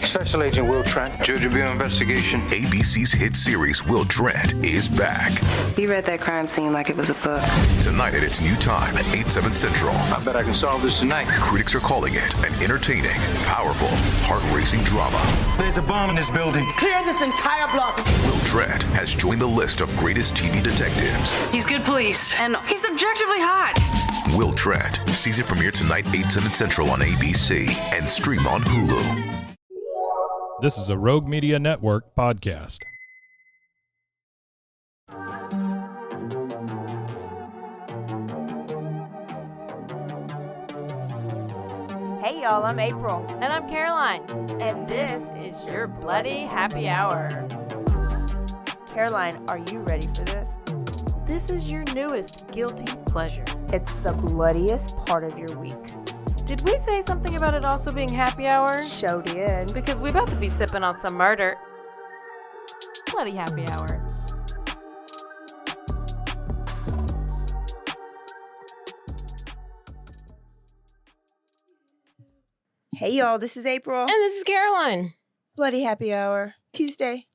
Special Agent Will Trent, Judge of Bureau Investigation. ABC's hit series Will Trent is back. He read that crime scene like it was a book. Tonight at its new time at 8/7 Central. I bet I can solve this tonight. Critics are calling it an entertaining, powerful, heart-racing drama. There's a bomb in this building. Clear this entire block. Will Trent has joined the list of greatest TV detectives. He's good police, and he's objectively hot. Will Trent. Season premiere tonight, 8/7 Central on ABC and stream on Hulu. This is a Rogue Media Network podcast. Hey y'all, I'm April. And I'm Caroline. And this is your Bloody Happy Hour. Caroline, are you ready for this? This is your newest guilty pleasure. It's the bloodiest part of your week. Did we say something about it also being happy hour? Show did. Because we about to be sipping on some murder. Bloody Happy Hour. Hey y'all, this is April. And this is Caroline. Bloody Happy Hour. Tuesday.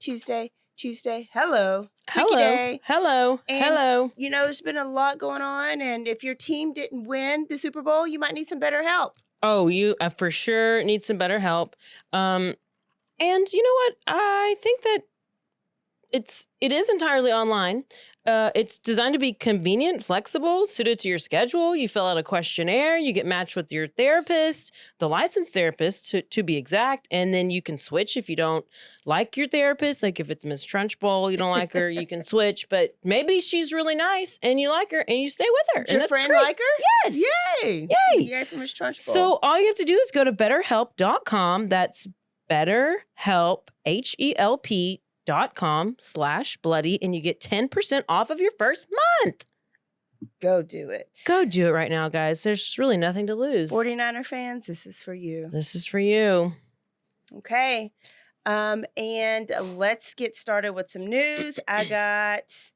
Hello. Quickie Hello. Day. Hello. And, Hello. You know, there's been a lot going on, and if your team didn't win the Super Bowl, you might need some better help. Oh, you for sure need some better help. And you know what? I think that it is entirely online. It's designed to be convenient, flexible, suited to your schedule. You fill out a questionnaire, you get matched with your therapist, the licensed therapist to be exact, and then you can switch if you don't like your therapist. Like if it's Miss Trunchbull, you don't like her, you can switch. But maybe she's really nice and you like her and you stay with her. Does your friend great. like her? Yes. Yay. Yay. Yay for Miss Trunchbull. So all you have to do is go to BetterHelp.com. That's BetterHelp, HELP.com/bloody, and you get 10% off of your first month. Go do it. Go do it right now, guys. There's really nothing to lose. 49er fans, this is for you. This is for you. Okay. And let's get started with some news. I got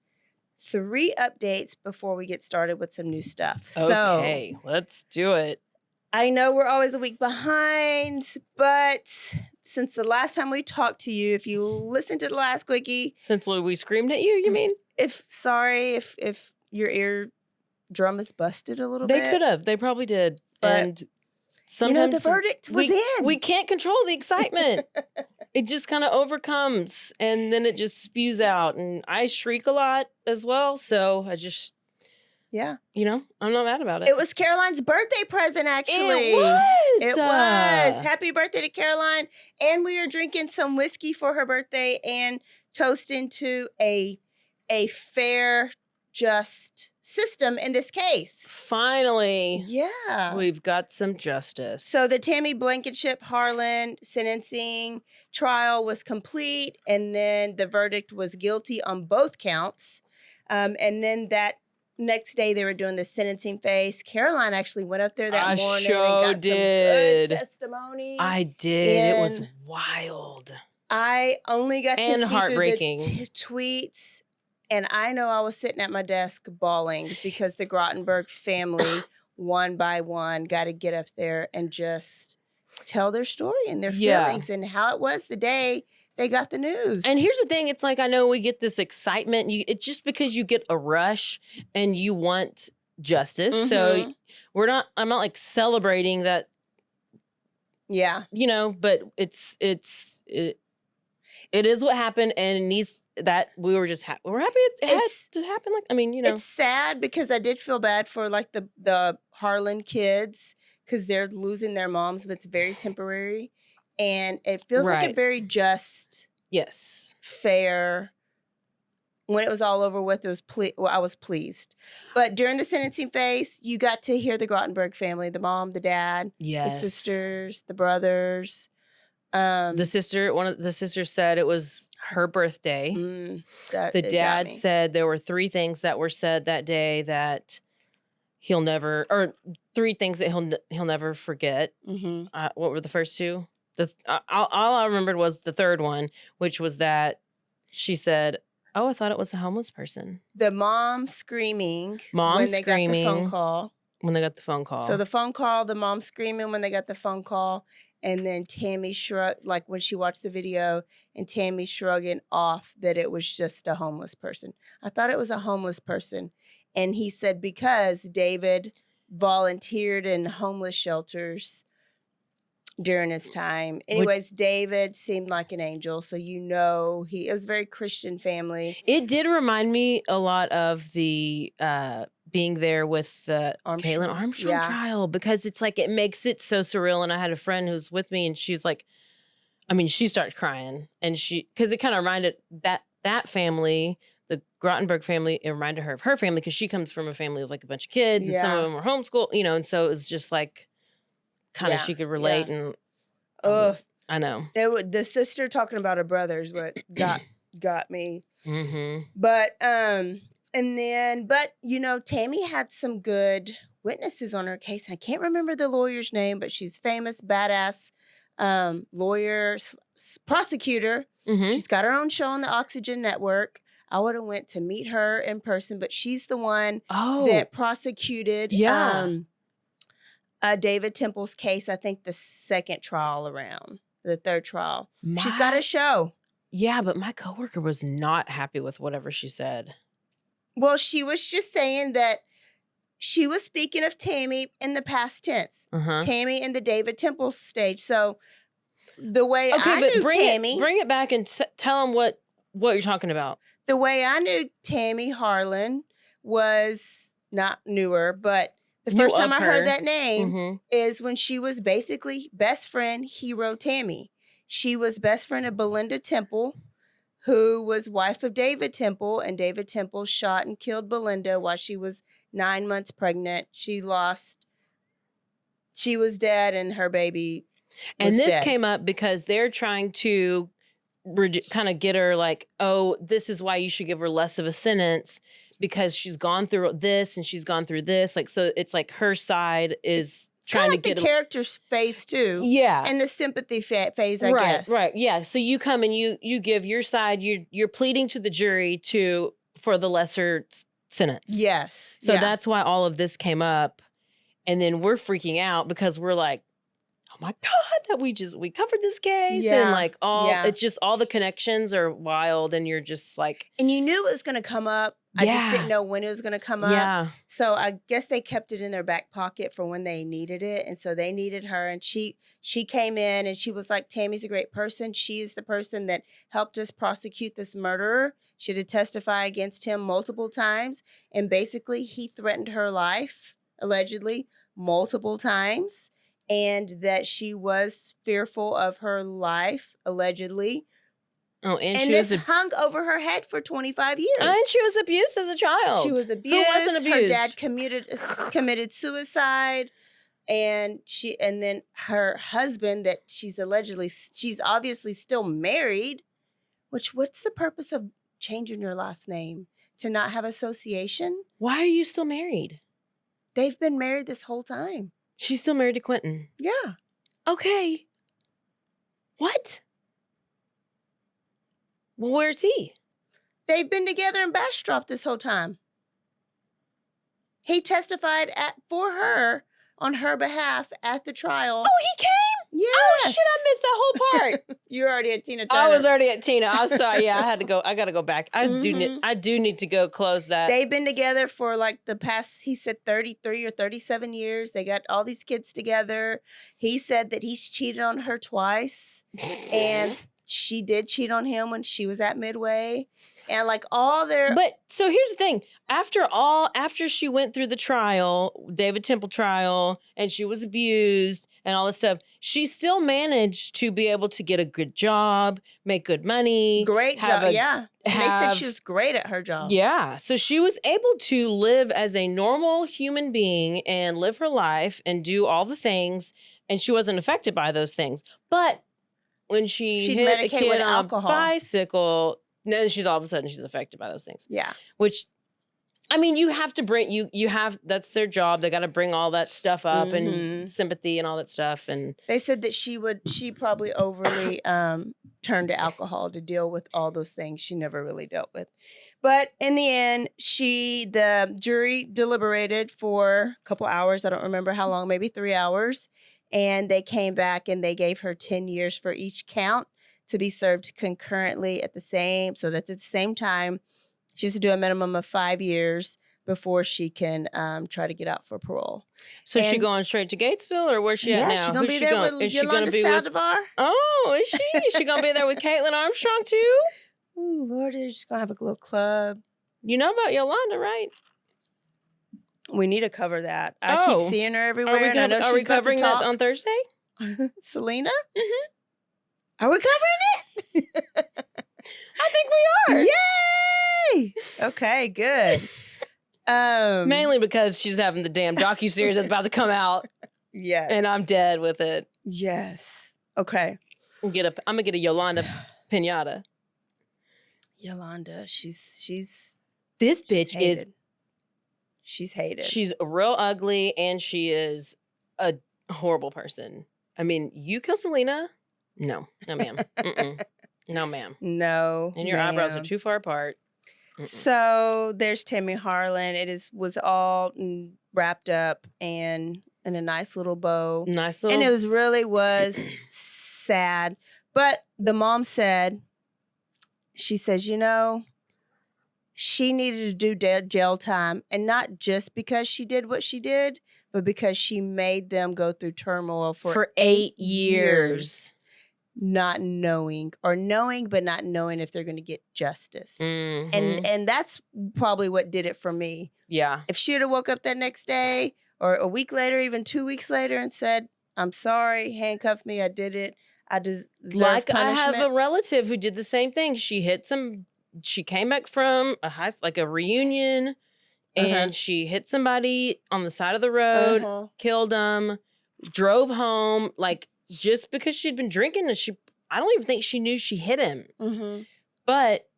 3 updates before we get started with some new stuff. Okay, let's do it. I know we're always a week behind, but since the last time we talked to you, if you listened to the last Quickie. Since we screamed at you mean? If your eardrum is busted a little bit. They could have. They probably did. But, and sometimes the verdict was in. We can't control the excitement. It just kind of overcomes and then it just spews out. And I shriek a lot as well. So I just, I'm not mad about it. It was Caroline's birthday present, actually. It was. Happy birthday to Caroline. And we are drinking some whiskey for her birthday and toasting to a fair, just system in this case. Finally. Yeah. We've got some justice. So the Tammy Blankenship Harlan sentencing trial was complete, and then the verdict was guilty on both counts. And then that next day they were doing the sentencing phase. Caroline actually went up there that morning and got some good testimony. I did. It was wild. I only got to see heartbreaking through the tweets. And I know I was sitting at my desk bawling because the Grottenberg family, one by one, got to get up there and just tell their story and their feelings and how it was the day they got the news. And here's the thing. It's like, I know we get this excitement. It's just because you get a rush and you want justice. Mm-hmm. So I'm not like celebrating that. Yeah. But it is what happened and it needs that we were just we're happy it had to happen. Like, it's sad because I did feel bad for like the Harlan kids because they're losing their moms, but it's very temporary. And it feels like a very just, fair. When it was all over with, I was pleased. But during the sentencing phase, you got to hear the Grottenberg family, the mom, the dad, the sisters, the brothers. One of the sisters said it was her birthday. The dad said there were 3 things that were said that day that he'll never, or 3 things that he'll never forget. Mm-hmm. What were the first 2? All I remembered was the third one, which was that she said, "Oh, I thought it was a homeless person." The mom screaming when they got the phone call. When they got the phone call. So the phone call, the mom screaming when they got the phone call, And then Tammy shrugged, like when she watched the video, and Tammy shrugging off that it was just a homeless person. I thought it was a homeless person. And he said because David volunteered in homeless shelters during his time. Anyways, David seemed like an angel. So, it was a very Christian family. It did remind me a lot of the being there with the Caitlin Armstrong trial, because it's like, it makes it so surreal. And I had a friend who's with me and she's like, she started crying, and because it kind of reminded that family, the Grottenberg family, it reminded her of her family because she comes from a family of like a bunch of kids and some of them were homeschooled, and so it was just like kind of she could relate. And I know. The sister talking about her brother is what got me. Mm-hmm. But Tammy had some good witnesses on her case. I can't remember the lawyer's name, but she's famous, badass lawyer, prosecutor. Mm-hmm. She's got her own show on the Oxygen Network. I would have went to meet her in person, but she's the one that prosecuted David Temple's case. I think the second trial around, the third trial. She's got a show. Yeah, but my coworker was not happy with whatever she said. Well, she was just saying that she was speaking of Tammy in the past tense. Tammy in the David Temple stage. So the way I knew Tammy... bring it back and tell them what you're talking about. The way I knew Tammy Harlan was not newer, but the first time I heard that name is when she was basically best friend, hero Tammy. She was best friend of Belinda Temple, who was wife of David Temple, and David Temple shot and killed Belinda while she was 9 months pregnant. She was dead, and her baby was And this dead. came up because they're trying to kind of get her like, oh, this is why you should give her less of a sentence because she's gone through this and she's gone through this. Like, so it's like her side is trying to get the character's phase too. Yeah. And the sympathy phase, I guess. Right. Yeah. So you come and you give your side, you're pleading to the jury for the lesser sentence. Yes. So that's why all of this came up. And then we're freaking out because we're like, oh my God, that we covered this case. And like it's just all the connections are wild, and you're just like. And you knew it was going to come up. I just didn't know when it was going to come up. Yeah. So I guess they kept it in their back pocket for when they needed it. And so they needed her. And she came in and she was like, Tammy's a great person. She is the person that helped us prosecute this murderer. She had to testify against him multiple times. And basically he threatened her life, allegedly, multiple times. And that she was fearful of her life, allegedly. Oh, and this hung over her head for 25 years. And she was abused as a child. She was abused. Who wasn't abused? Her dad committed suicide, and then her husband that she's obviously still married. What's the purpose of changing your last name? To not have association? Why are you still married? They've been married this whole time. She's still married to Quentin. Yeah. Okay. What? Well, where's he? They've been together in Bastrop this whole time. He testified for her on her behalf at the trial. Oh, he came? Yes. Oh, shit, I missed that whole part. You're already at Tina Turner. I was already at Tina. I'm sorry. Yeah, I got to go back. I do need to go close that. They've been together for like the past, he said 33 or 37 years. They got all these kids together. He said that he's cheated on her twice. And she did cheat on him when she was at Midway. And like all their... But so here's the thing. After she went through the trial, David Temple trial, and she was abused and all this stuff, she still managed to be able to get a good job, make good money. Great job, yeah. They said she was great at her job. Yeah. So she was able to live as a normal human being and live her life and do all the things, and she wasn't affected by those things. But when she hit a kid on alcohol. A bicycle... No, all of a sudden she's affected by those things. Yeah. Which, I mean, you have to bring, that's their job. They got to bring all that stuff up and sympathy and all that stuff. And they said that she probably overly turned to alcohol to deal with all those things she never really dealt with. But in the end, the jury deliberated for a couple hours. I don't remember how long, maybe 3 hours. And they came back and they gave her 10 years for each count to be served concurrently at the same time. She has to do a minimum of 5 years before she can try to get out for parole. So is she going straight to Gatesville, or where's she at now? Yeah, she's going to be there with Yolanda Saldivar. Oh, is she? Is she going to be there with Caitlin Armstrong too? Oh, Lord, they're just going to have a little club. You know about Yolanda, right? We need to cover that. I keep seeing her everywhere. Are we covering that on Thursday? Selena? Mm-hmm. Are we covering it? I think we are. Yay! Okay, good. Mainly because she's having the damn docuseries that's about to come out. Yes. And I'm dead with it. Yes. Okay. I'm gonna get a Yolanda pinata. Yolanda, she's this bitch hated. She's hated. She's real ugly and she is a horrible person. I mean, you kill Selena? No, ma'am. No, ma'am. No. And your eyebrows are too far apart. So there's Tammy Harlan. It was all wrapped up and in a nice little bow. Nice little. And it was sad. But the mom said, she says, she needed to do jail time, and not just because she did what she did, but because she made them go through turmoil for 8 years. Not knowing, or knowing but not knowing if they're going to get justice. Mm-hmm. And that's probably what did it for me. Yeah. If she had woke up that next day or a week later, even 2 weeks later, and said, I'm sorry, handcuff me, I did it, I deserve punishment. I have a relative who did the same thing. She came back from a reunion, and she hit somebody on the side of the road, killed them, drove home, just because she'd been drinking, and I don't even think she knew she hit him. Mm-hmm. But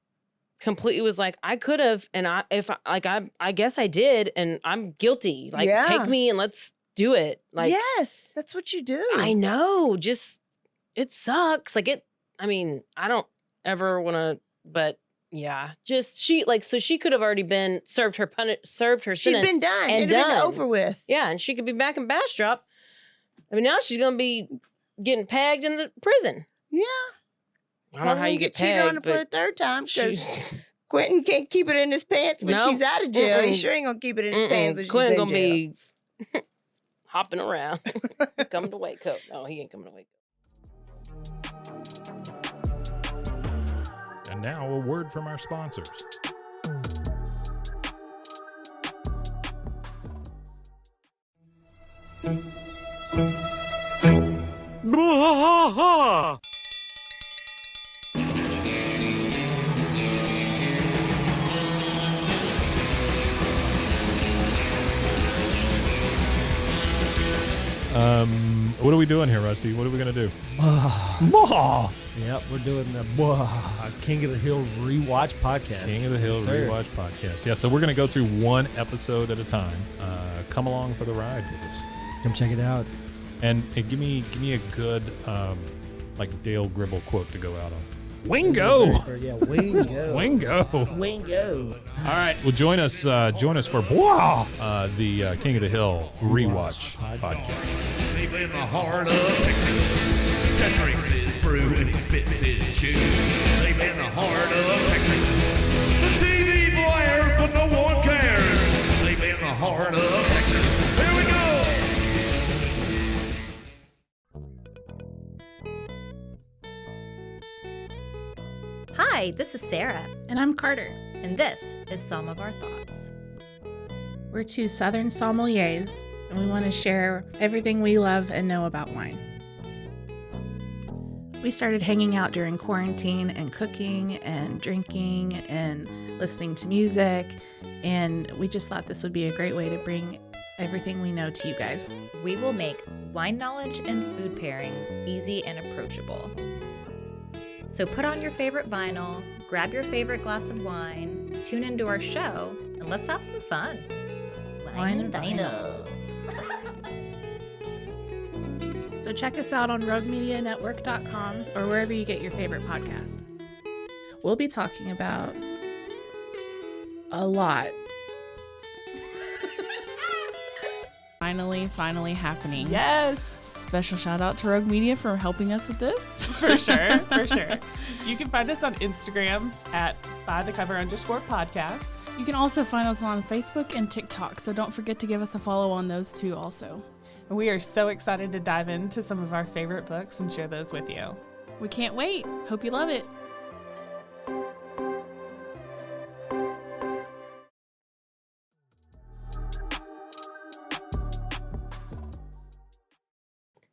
completely was like, I could have, and I guess I did, and I'm guilty. Take me and let's do it. Yes, that's what you do. I know. Just it sucks. I mean, I don't ever want to, but yeah, just so she could have already been served her sentence. She'd been done. And It'd been over with. Yeah, and she could be back in Bastrop. I mean, now she's gonna be getting pegged in the prison. Yeah. I don't know how you get pegged on her for a third time, because Quentin can't keep it in his pants when she's out of jail. He sure ain't gonna keep it in his pants when Quentin's she's in gonna be hopping around, coming to Waco. No, he ain't coming to Waco. And now a word from our sponsors. What are we doing here, Rusty? What are we going to do? Yep, we're doing the King of the Hill Rewatch Podcast. King of the Hill Rewatch Podcast. Yeah, so we're going to go through one episode at a time. Come along for the ride with us. Come check it out. And give me a good Dale Gribble quote to go out on. Wingo. Yeah, Wingo. Wingo. All right. Well, join us for the King of the Hill Rewatch Podcast. Deep in the heart of Texas, that drinks his brew and he spits his chew. Deep in the heart of Texas, the TV blares but no one cares. Deep in the heart of Texas, here we go. Hi, this is Sarah. And I'm Carter. And this is Some of Our Thoughts. We're two Southern sommeliers, and we want to share everything we love and know about wine. We started hanging out during quarantine and cooking and drinking and listening to music, and we just thought this would be a great way to bring everything we know to you guys. We will make wine knowledge and food pairings easy and approachable. So put on your favorite vinyl, grab your favorite glass of wine, tune into our show, and let's have some fun. Wine and vinyl. So check us out on roguemedianetwork.com or wherever you get your favorite podcast. We'll be talking about a lot. Finally happening. Yes. Special shout out to Rogue Media for helping us with this. For sure, for sure. You can find us on Instagram at bythecover_podcast. You can also find us on Facebook and TikTok, so don't forget to give us a follow on those too also. We are so excited to dive into some of our favorite books and share those with you. We can't wait. Hope you love it.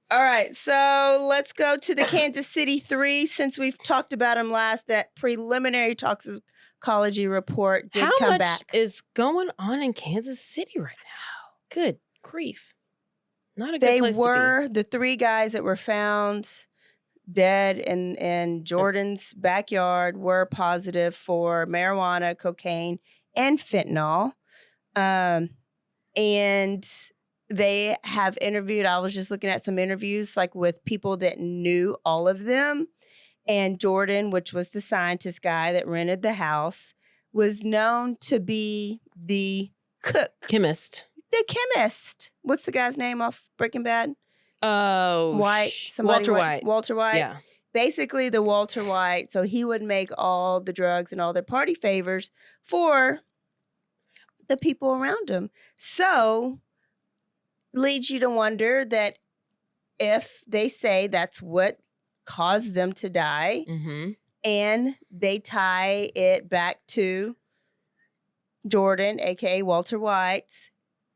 All right, so let's go to the Kansas City 3. Since we've talked about them last, that preliminary toxicology report did come back. How much is going on in Kansas City right now? Good grief. Not a good place to be. The 3 guys that were found dead in Jordan's backyard were positive for marijuana, cocaine, and fentanyl. And they have interviewed, I was just looking at some interviews like with people that knew all of them. And Jordan, which was the scientist guy that rented the house, was known to be the cook. Chemist. The chemist. What's the guy's name off Breaking Bad? Walter White. Walter White. Yeah. Basically the Walter White. So he would make all the drugs and all their party favors for the people around him. So leads you to wonder that if they say that's what caused them to die, and they tie it back to Jordan, aka Walter White,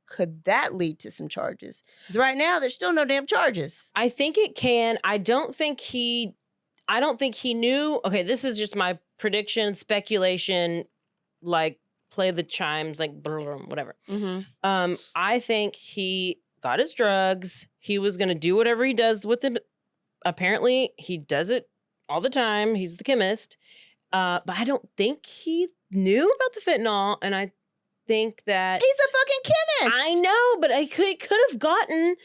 could that lead to some charges? Because right now there's still no damn charges. I think it can. I don't think he knew. Okay, this is just my prediction, speculation, like play the chimes, like whatever. I think he got his drugs. He was going to do whatever he does with them. Apparently, he does it all the time. He's the chemist. But I don't think he knew about the fentanyl. And I think that... He's a fucking chemist! I know, but he could have gotten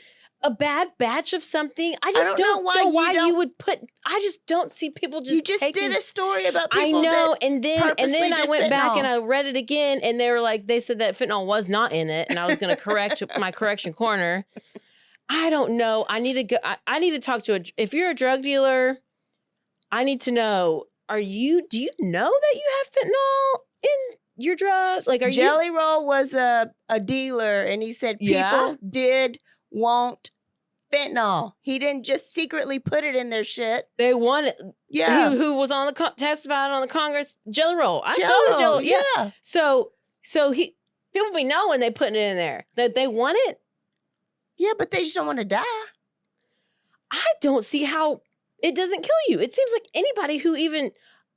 a bad batch of something. I just don't know why you would put... I just don't see people just You just taking, did a story about people I know, that and then I went back and I read it again, and they were like, they said that fentanyl was not in it, and I was going to correct my correction corner. I don't know. I need to go. I need to talk to if you're a drug dealer, I need to know. Do you know that you have fentanyl in your drug? Like, Jelly Roll was a dealer, and he said people did want fentanyl. He didn't just secretly put it in their shit. They wanted. Yeah. Who was on the testified on the Congress? Jelly Roll. I saw the Jelly. Yeah. So people be knowing they putting it in there that they want it. Yeah, but they just don't want to die. I don't see how it doesn't kill you. It seems like anybody who even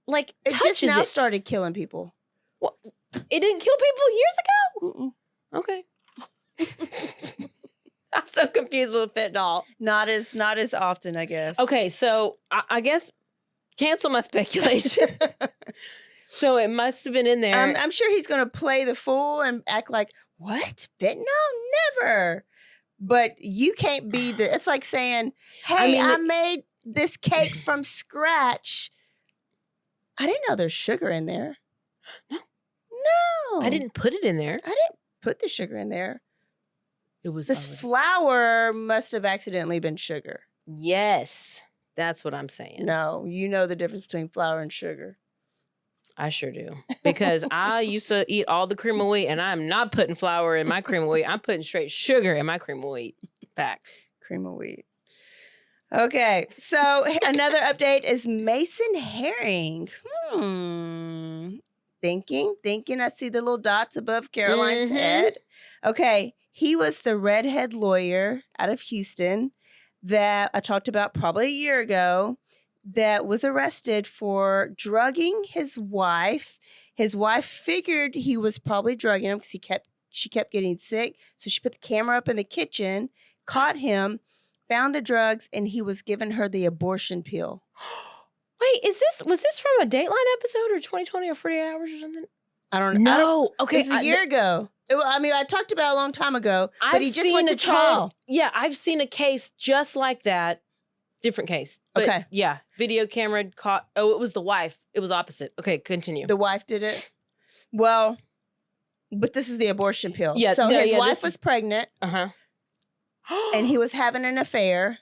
like touches just now it started killing people. Well, it didn't kill people years ago. Okay. I'm so confused with fentanyl. Not as often, I guess. Okay, so I guess cancel my speculation. So it must have been in there. I'm sure he's going to play the fool and act like, what? Fentanyl? Never. But you can't be it's like saying, hey, I made this cake from scratch. I didn't know there's sugar in there. No. I didn't put it in there. I didn't put the sugar in there. It was this flour must have accidentally been sugar. Yes. That's what I'm saying. No, you know the difference between flour and sugar. I sure do. Because I used to eat all the cream of wheat, and I'm not putting flour in my cream of wheat. I'm putting straight sugar in my cream of wheat. Facts. Cream of wheat. Okay, so another update is Mason Herring. Thinking. I see the little dots above Caroline's head. Okay, he was the redhead lawyer out of Houston that I talked about probably a year ago that was arrested for drugging his wife. His wife figured he was probably drugging him because she kept getting sick. So she put the camera up in the kitchen, caught him, found the drugs, and he was giving her the abortion pill. Wait, was this from a Dateline episode or 2020 or 48 Hours or something? I don't know. No. Okay. This was a year ago. I talked about it a long time ago, but he just went to trial. Yeah, I've seen a case just like that. Different case. But okay. Yeah. Video camera caught. Oh, it was the wife. It was opposite. Okay, continue. The wife did it? Well, but this is the abortion pill. Yeah. So his wife was pregnant. Uh-huh. And he was having an affair.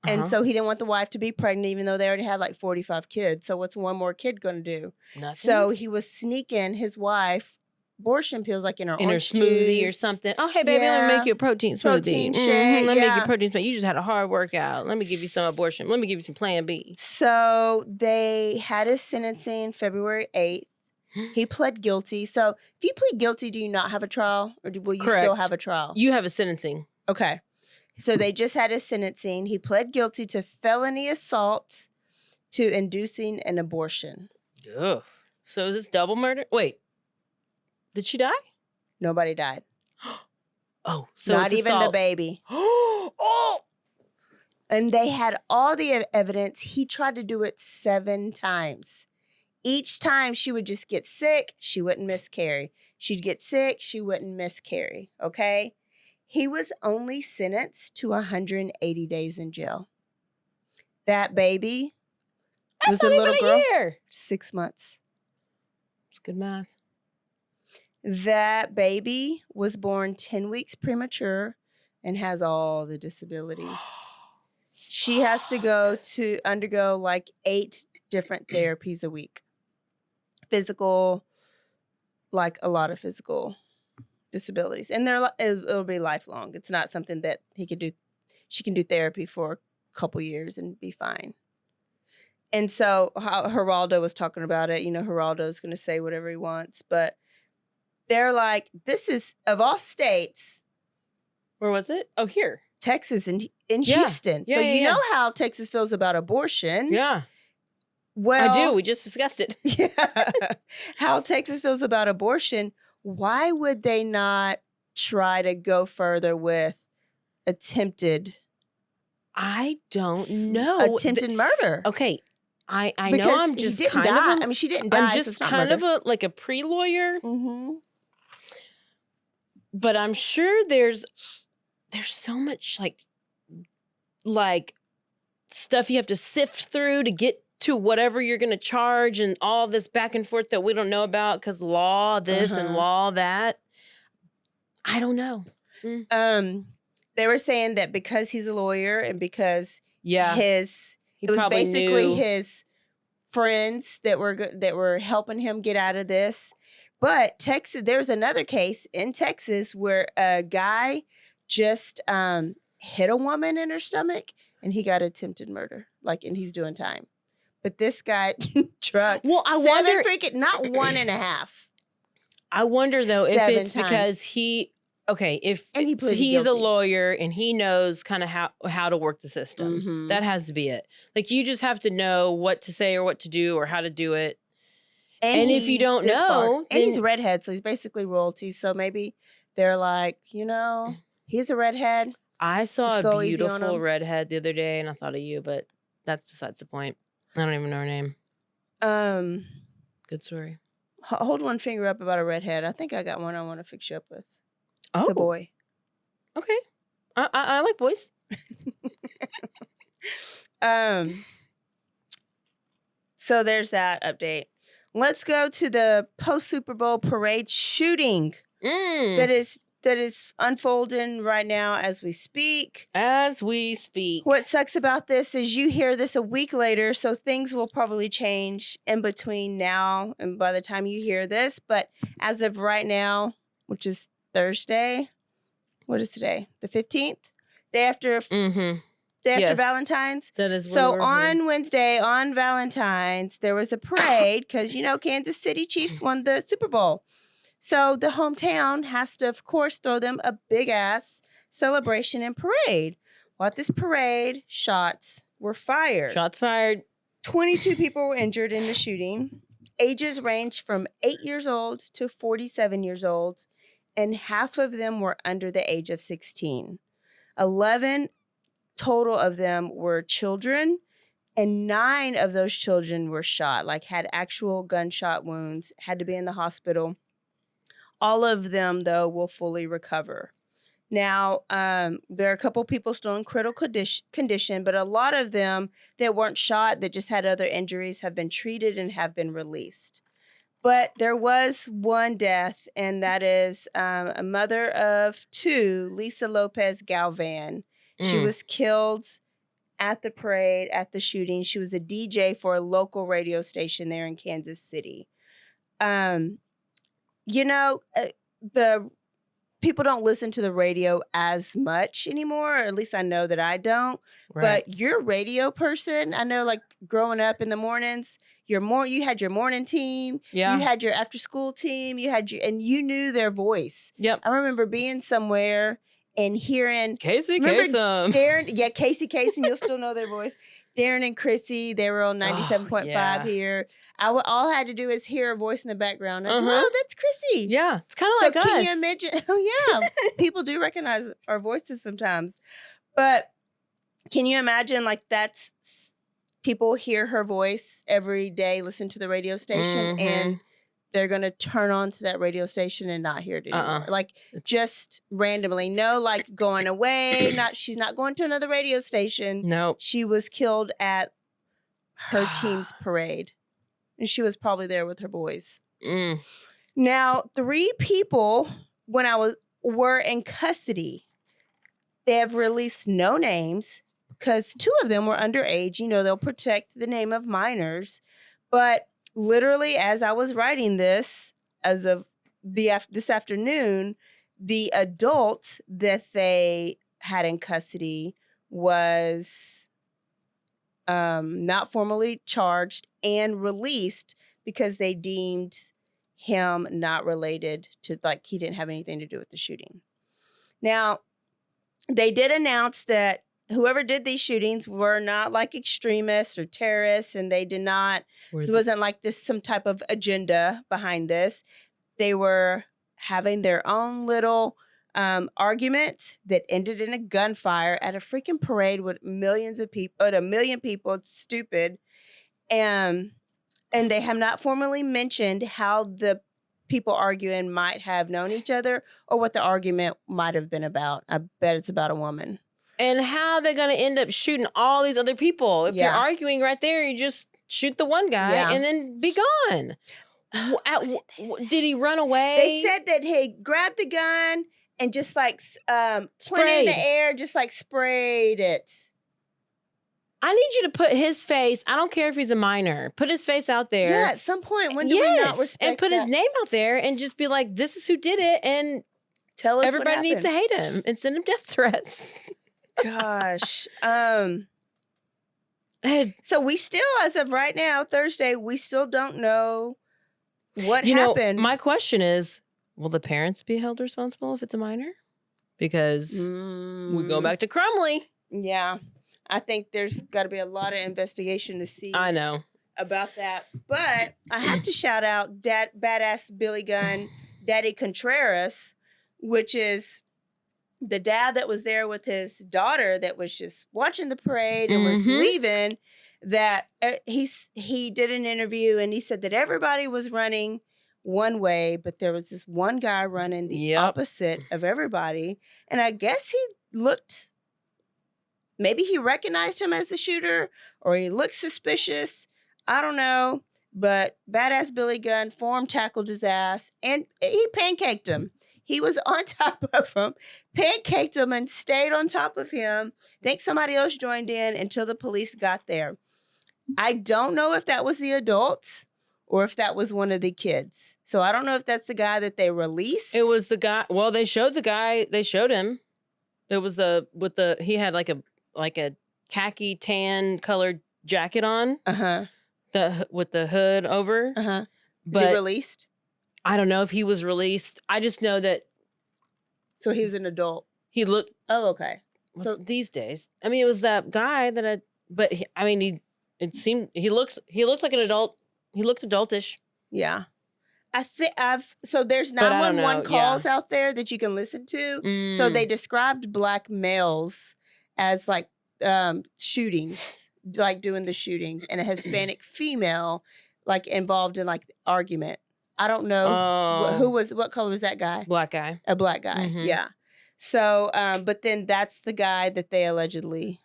And so he didn't want the wife to be pregnant, even though they already had like 45 kids. So what's one more kid going to do? Nothing. So he was sneaking his wife abortion pills, like in her smoothie or something. Oh, hey, baby, let me make you a protein smoothie. Protein shake, Let me make you a protein smoothie. You just had a hard workout. Let me give you some abortion. Let me give you some Plan B. So they had his sentencing February 8th. He pled guilty. So if you plead guilty, do you not have a trial? Or will you still have a trial? You have a sentencing. Okay. So they just had his sentencing. He pled guilty to felony assault to inducing an abortion. Ugh. So is this double murder? Wait. Did she die? Nobody died. Oh, so not it's even assault. the baby. Oh! And they had all the evidence. He tried to do it 7 times. Each time she would just get sick, she wouldn't miscarry. She'd get sick, she wouldn't miscarry. Okay? He was only sentenced to 180 days in jail. That baby was a little girl. Year. 6 months. It's good math. That baby was born 10 weeks premature and has all the disabilities. She has to undergo like 8 different therapies a week. Physical, like a lot of physical disabilities. And it'll be lifelong. It's not something that she can do therapy for a couple years and be fine. And so Geraldo was talking about it. You know, Geraldo's going to say whatever he wants, but they're like, this is, of all states. Where was it? Oh, here. Texas in Houston. Yeah, so yeah, you yeah. know how Texas feels about abortion. Yeah. Well, I do. We just discussed it. Yeah. How Texas feels about abortion. Why would they not try to go further with attempted? I don't know. Attempted murder. Okay. I know Because I'm he just didn't kind die. of I mean, she didn't die. I'm so just it's not kind murder. of a pre-lawyer. Mm-hmm. But I'm sure there's so much like stuff you have to sift through to get to whatever you're going to charge, and all this back and forth that we don't know about because law this and law that. I don't know. They were saying that because he's a lawyer and because He it was probably basically knew. his friends that were helping him get out of this. But Texas, there's another case in Texas where a guy just hit a woman in her stomach and he got attempted murder, and he's doing time. But this guy truck. Well, I 7 wonder, not 1.5. I wonder though 7 if it's times. because if And he pleaded he's a guilty. lawyer and he knows kind of how to work the system. Mhm. That has to be it. Like you just have to know what to say or what to do or how to do it. And if you he's don't disbarred. know, and he's then- redhead, so he's basically royalty. So maybe they're like, he's a redhead. I saw Let's a go easy on beautiful him. redhead the other day and I thought of you, but that's besides the point. I don't even know her name. Good story. Hold one finger up about a redhead. I think I got one I want to fix you up with. Oh, It's a boy. Okay. I like boys. So there's that update. Let's go to the post Super Bowl parade shooting that is unfolding right now as we speak. What sucks about this is you hear this a week later, so things will probably change in between now and by the time you hear this. But as of right now, which is Thursday, what is today? The 15th? Day after Yes. Valentine's. That is when So we're on recording. Wednesday, on Valentine's, there was a parade because, Kansas City Chiefs won the Super Bowl. So the hometown has to, of course, throw them a big-ass celebration and parade. Well, at this parade, shots were fired. Shots fired. 22 people were injured in the shooting. Ages ranged from 8 years old to 47 years old, and half of them were under the age of 16. 11 total of them were children, and 9 of those children were shot, had actual gunshot wounds, had to be in the hospital. All of them, though, will fully recover. Now, there are a couple people still in critical condition, but a lot of them that weren't shot, that just had other injuries, have been treated and have been released. But there was one death, and that is a mother of 2, Lisa Lopez Galvan. She was killed at the parade, at the shooting. She was a DJ for a local radio station there in Kansas City. You know, the people don't listen to the radio as much anymore, or at least I know that I don't. Right. But you're a radio person. I know, like growing up in the mornings, you had your morning team, Yeah. you had your after school team, and you knew their voice. Yep. I remember being somewhere and hearing Casey remember Kasem. Darren, Casey Kasem, you'll still know their voice. Darren and Chrissy, they were on 97.5 yeah. here. All I had to do is hear a voice in the background. Like, Uh-huh. oh, that's Chrissy. Yeah, it's kind of like us. Can you imagine? Oh, yeah. People do recognize our voices sometimes. But can you imagine, like, that's people hear her voice every day, listen to the radio station, and they're going to turn on to that radio station and not hear it anymore. Like, just randomly. No, like, going away. She's not going to another radio station. No. She was killed at her team's parade. And she was probably there with her boys. Now, 3 people, were in custody. They have released no names because 2 of them were underage. You know, they'll protect the name of minors. But literally, as I was writing this, as of this afternoon, the adult that they had in custody was not formally charged and released because they deemed him not related to, like, he didn't have anything to do with the shooting. Now, they did announce that whoever did these shootings were not like extremists or terrorists, and they did not, it wasn't like this some type of agenda behind this. They were having their own little argument that ended in a gunfire at a freaking parade with millions of people, at 1 million people. It's stupid. And they have not formally mentioned how the people arguing might have known each other or what the argument might have been about. I bet it's about a woman. And how they're going to end up shooting all these other people. If you're arguing right there, you just shoot the one guy and then be gone. Did he run away? They said that he grabbed the gun and just like pointed in the air, just like sprayed it. I need you to put his face, I don't care if he's a minor, put his face out there. Yeah, at some point, when do we not respect and put that? his name out there and just be like, this is who did it, and tell us everybody what needs to happened. hate him and send him death threats. Gosh. So we still, as of right now, Thursday, we still don't know what happened. My question is, will the parents be held responsible if it's a minor? Because we go back to Crumley. Yeah. I think there's got to be a lot of investigation to see. I know. About that. But I have to shout out Badass Billy Gunn, Daddy Contreras, which is the dad that was there with his daughter that was just watching the parade and was leaving. That he did an interview and he said that everybody was running one way, but there was this one guy running the opposite of everybody. And I guess he looked, maybe he recognized him as the shooter or he looked suspicious. I don't know. But Badass Billy Gunn tackled his ass and he pancaked him. He was on top of him, pancaked him and stayed on top of him. Think somebody else joined in until the police got there. I don't know if that was the adult or if that was one of the kids. So I don't know if that's the guy that they released. It was the guy. Well, they showed the guy. They showed him. It was he had like a khaki tan colored jacket on. With the hood over. But is he released? I don't know if he was released. I just know that. So he was an adult. He looked. Oh, okay. So these days, I mean, it was that guy that it seemed he looked like an adult. He looked adultish. Yeah. So there's 911 calls out there that you can listen to. So they described black males as like shootings, like doing the shootings, and a Hispanic female like involved in like argument. I don't know what color was that guy? Black guy. A black guy. Yeah. So, but then that's the guy that they allegedly.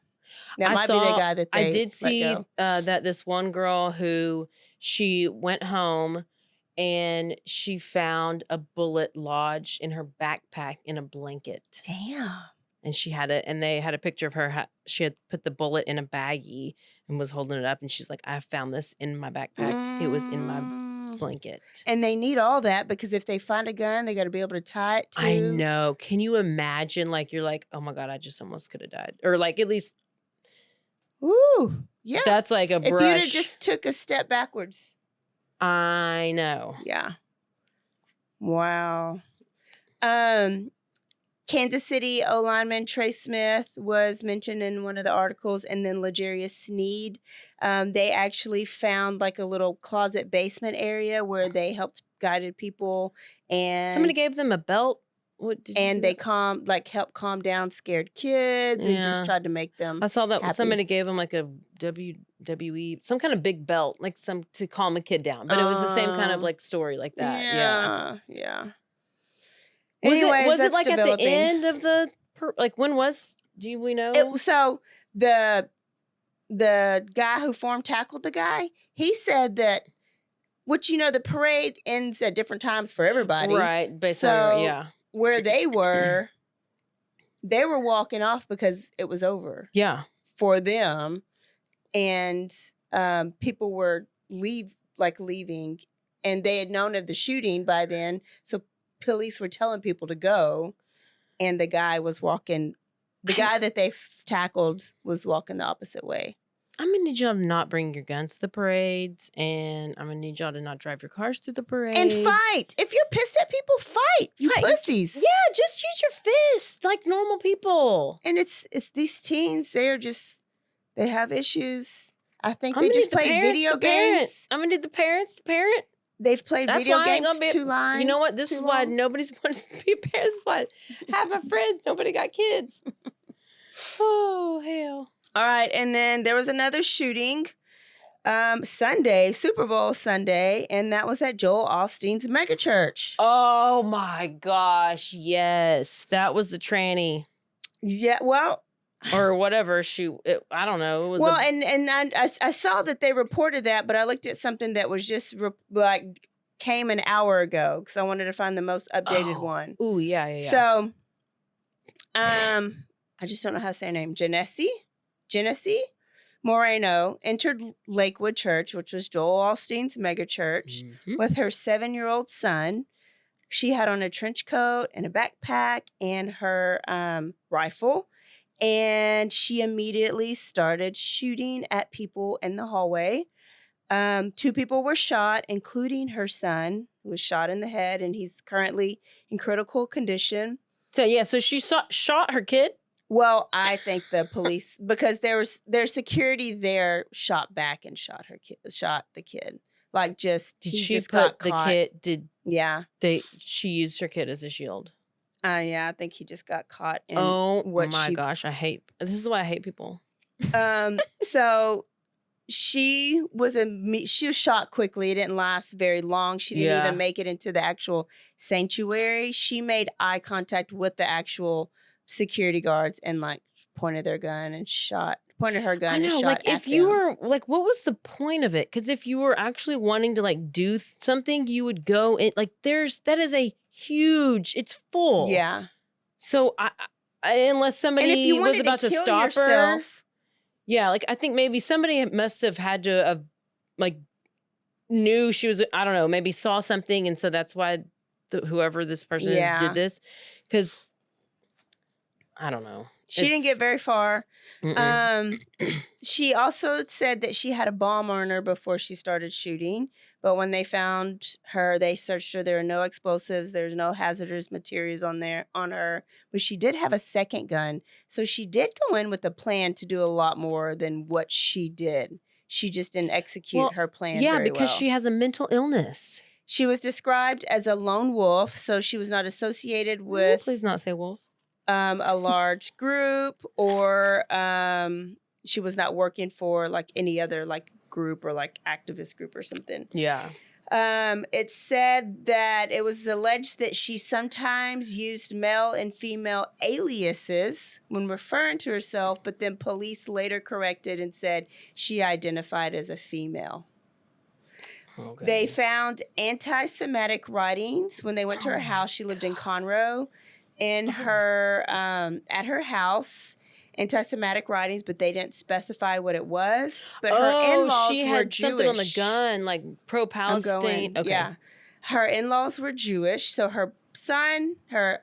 That might be the guy that they I did see let go. that this one girl who she went home and she found a bullet lodged in her backpack in a blanket. Damn. And she had it, and they had a picture of her. She had put the bullet in a baggie and was holding it up, and she's like, "I found this in my backpack. It was in my blanket." And they need all that because if they find a gun, they got to be able to tie it to. I know. Can you imagine? Like, you're like, "Oh my God, I just almost could have died," or like at least. Ooh, yeah. That's like a brush. If you'd have just took a step backwards. I know. Yeah. Wow. Kansas City O lineman Trey Smith was mentioned in one of the articles, and then Legarius Sneed. They actually found like a little closet basement area where they helped guided people, and Somebody gave them a belt. What did you and see they that? helped calm down scared kids and just tried to make them. I saw that happy. somebody gave them like a WWE, some kind of big belt, like some to calm a kid down. But it was the same kind of like story like that. Yeah. Was Anyways, it like developing. at the end of the like when was? Do we know? So the guy who tackled the guy, he said that, which the parade ends at different times for everybody, right? Based on where they were walking off because it was over. Yeah, for them, and people were leaving, and they had known of the shooting by then, so police were telling people to go, and the guy was walking. The guy that they tackled was walking the opposite way. I'm gonna need y'all to not bring your guns to the parades, and I'm gonna need y'all to not drive your cars through the parades. And fight. If you're pissed at people, fight. You pussies. Yeah, just use your fist like normal people. And it's these teens, they have issues. I think I'm they gonna just need the play parents video to parent. games. I'm gonna need the parents to parent. They've played That's video why I ain't games gonna be too long. You know what? This is why nobody's wanting to be parents. This is why half my friends, nobody got kids. Oh, hell. All right, and then there was another shooting Sunday, Super Bowl Sunday, and that was at Joel Osteen's Megachurch. Oh my gosh, yes. That was the tranny. Yeah, well, or whatever I don't know. It was I saw that they reported that, but I looked at something that was just came an hour ago because I wanted to find the most updated one. Oh, yeah. So, I just don't know how to say her name. Genesee Moreno entered Lakewood Church, which was Joel Osteen's megachurch, with her 7-year-old son. She had on a trench coat and a backpack and her rifle. And she immediately started shooting at people in the hallway. 2 people were shot, including her son, who was shot in the head, and he's currently in critical condition. So she shot her kid? Well, I think the police, because their security there shot back and shot the kid. Like just did he she just put got the caught. kid? She used her kid as a shield. Yeah, I think he just got caught. In Gosh, this is why I hate people. So she was shot quickly. It didn't last very long. She didn't even make it into the actual sanctuary. She made eye contact with the actual security guards and pointed her gun and shot and shot at if you were what was the point of it? Because if you were actually wanting to do something, you would go in. That is a huge. It's full. Yeah. So I unless somebody was about to stop her. Yeah, I think maybe somebody must have had to have knew she was. I don't know. Maybe saw something, and so that's why whoever this person is did this. Because I don't know. She didn't get very far. She also said that she had a bomb on her before she started shooting. But when they found her, they searched her. There were no explosives. There's no hazardous materials on her. But she did have a second gun. So she did go in with a plan to do a lot more than what she did. She just didn't execute her plan very because well. She has a mental illness. She was described as a lone wolf. So she was not associated with... Please not say wolf. A large group, or she was not working for any other group or activist group or something. Yeah. It said that it was alleged that she sometimes used male and female aliases when referring to herself, but then police later corrected and said she identified as a female. Okay. They found anti-Semitic writings when they went to her house. She lived in Conroe. In her at her house, anti-Semitic writings, but they didn't specify what it was. But her in-laws she were had Jewish. something on the gun, like pro-Palestine. Okay. Yeah. Her in-laws were Jewish, so her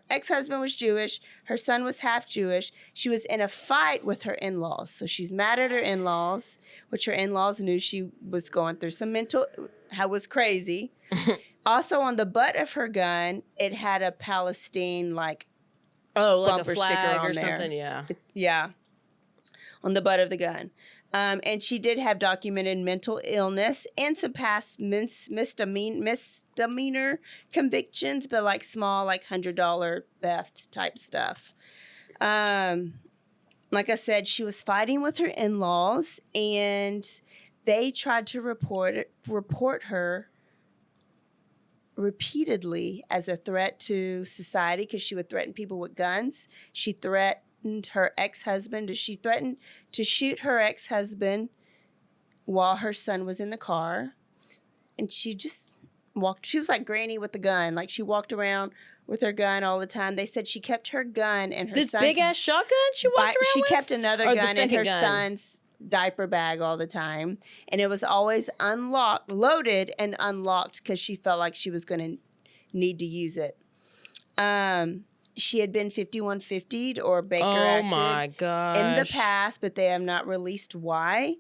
ex-husband was Jewish. Her son was half Jewish. She was in a fight with her in-laws. So she's mad at her in-laws, which her in-laws knew she was going through some was crazy. Also on the butt of her gun, it had a Palestine like bumper a flag sticker on or there. something, yeah. Yeah. On the butt of the gun. And she did have documented mental illness and some past misdemeanor convictions, but like small, like $100 theft type stuff. Like I said, she was fighting with her in-laws, and they tried to report her repeatedly as a threat to society because she would threaten people with guns. She threatened her ex-husband. She threatened to shoot her ex-husband while her son was in the car. And she just walked. She was like Granny with the gun. Like she walked around with her gun all the time. They said she kept her gun and her son's... This big-ass shotgun she walked around She with? kept another Or the gun in second her gun? son's diaper bag all the time, and it was always loaded and unlocked because she felt like she was going to need to use it. She had been 5150'd or Baker acted my gosh. in the past, but they have not released why.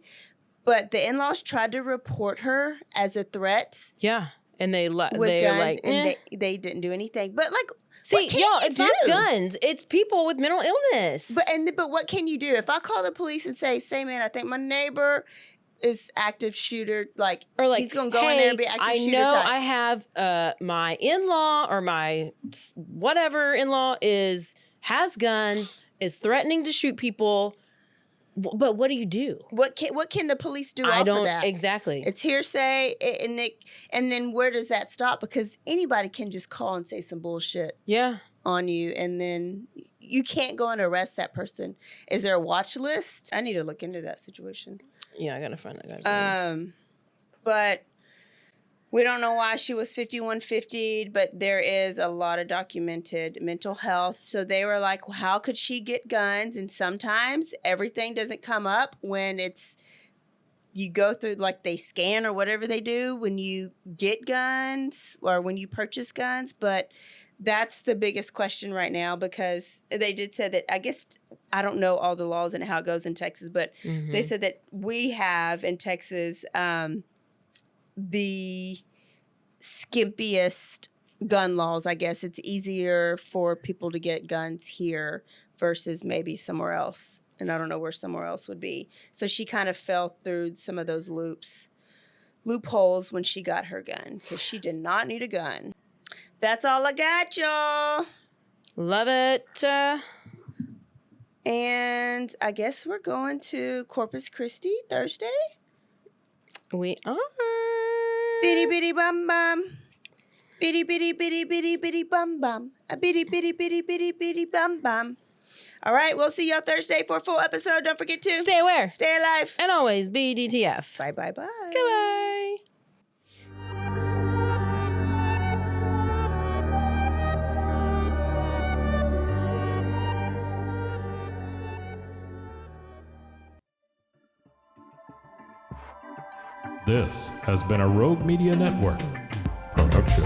But the in-laws tried to report her as a threat. Yeah, and they with they're guns, like, and they didn't do anything. But like, see, what can y'all, you it's do? not guns. It's people with mental illness. But what can you do? If I call the police and say, man, I think my neighbor is active shooter, or like he's gonna go in there and be active shooter I know type. I have my in-law or my whatever in-law has guns, is threatening to shoot people. But what do you do? What can the police do I off don't of that? exactly. It's hearsay, and then where does that stop? Because anybody can just call and say some bullshit. Yeah. On you, and then you can't go and arrest that person. Is there a watch list? I need to look into that situation. Yeah, I gotta find that guy's name. But we don't know why she was 5150'd, but there is a lot of documented mental health. So they were like, well, how could she get guns? And sometimes everything doesn't come up when you go through, like they scan or whatever they do when you get guns or when you purchase guns. But that's the biggest question right now, because they did say that, I guess, I don't know all the laws and how it goes in Texas, but they said that we have in Texas the skimpiest gun laws. I guess it's easier for people to get guns here versus maybe somewhere else. And I don't know where somewhere else would be. So she kind of fell through some of those loopholes when she got her gun, because she did not need a gun. That's all I got, y'all. Love it. And I guess we're going to Corpus Christi Thursday. We are. Bitty bitty bum bum. Bitty bitty bitty bitty bitty bum bum. A bitty bitty bitty bitty bitty bum bum. All right, we'll see y'all Thursday for a full episode. Don't forget to stay aware, stay alive, and always be DTF. Bye bye bye. Goodbye. This has been a Rogue Media Network production.